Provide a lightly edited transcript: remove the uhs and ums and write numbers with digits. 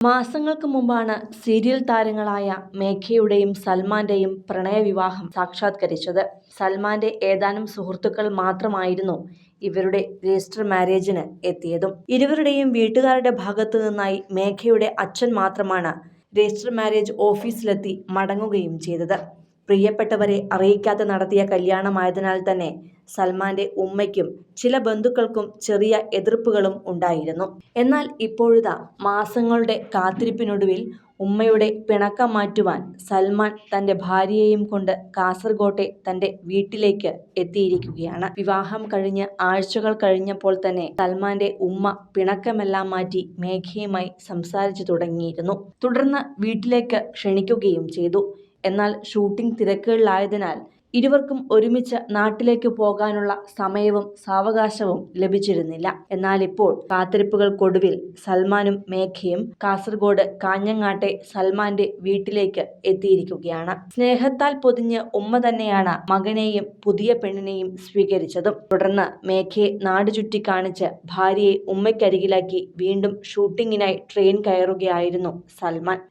മാസങ്ങൾക്ക് മുമ്പാണ് സീരിയൽ താരങ്ങളായ മേഘയുടെയും സൽമാന്റെയും പ്രണയവിവാഹം സാക്ഷാത്കരിച്ചത്. സൽമാന്റെ ഏതാനും സുഹൃത്തുക്കൾ മാത്രമായിരുന്നു ഇവരുടെ രജിസ്റ്റർ മാരേജിന് എത്തിയതും. ഇരുവരുടെയും വീട്ടുകാരുടെ ഭാഗത്തു നിന്നായി മേഘയുടെ അച്ഛൻ മാത്രമാണ് രജിസ്റ്റർ മാരേജ് ഓഫീസിലെത്തി മടങ്ങുകയും ചെയ്തത്. പ്രിയപ്പെട്ടവരെ അറിയിക്കാതെ നടത്തിയ കല്യാണമായതിനാൽ തന്നെ സൽമാന്റെ ഉമ്മയ്ക്കും ചില ബന്ധുക്കൾക്കും ചെറിയ എതിർപ്പുകളും ഉണ്ടായിരുന്നു. എന്നാൽ ഇപ്പോഴിതാ മാസങ്ങളുടെ കാത്തിരിപ്പിനൊടുവിൽ ഉമ്മയുടെ പിണക്കം മാറ്റുവാൻ സൽമാൻ തന്റെ ഭാര്യയെയും കൊണ്ട് കാസർകോട്ടെ തന്റെ വീട്ടിലേക്ക് എത്തിയിരിക്കുകയാണ്. വിവാഹം കഴിഞ്ഞ് ആഴ്ചകൾ കഴിഞ്ഞപ്പോൾ തന്നെ സൽമാന്റെ ഉമ്മ പിണക്കമെല്ലാം മാറ്റി മേഘയുമായി സംസാരിച്ചു തുടങ്ങിയിരുന്നു. തുടർന്ന് വീട്ടിലേക്ക് ക്ഷണിക്കുകയും ചെയ്തു. എന്നാൽ ഷൂട്ടിംഗ് തിരക്കുകളിലായതിനാൽ ഇരുവർക്കും ഒരുമിച്ച് നാട്ടിലേക്ക് പോകാനുള്ള സമയവും സാവകാശവും ലഭിച്ചിരുന്നില്ല. എന്നാൽ ഇപ്പോൾ കാത്തിരിപ്പുകൾക്കൊടുവിൽ സൽമാനും മേഘയും കാസർഗോഡ് കാഞ്ഞങ്ങാട്ടെ സൽമാന്റെ വീട്ടിലേക്ക് എത്തിയിരിക്കുകയാണ്. സ്നേഹത്താൽ പൊതിഞ്ഞ് ഉമ്മ തന്നെയാണ് മകനെയും പുതിയ പെണ്ണിനെയും സ്വീകരിച്ചതും. തുടർന്ന് മേഘയെ നാട് ചുറ്റിക്കാണിച്ച് ഭാര്യയെ ഉമ്മയ്ക്കരികിലാക്കി വീണ്ടും ഷൂട്ടിങ്ങിനായി ട്രെയിൻ കയറുകയായിരുന്നു സൽമാൻ.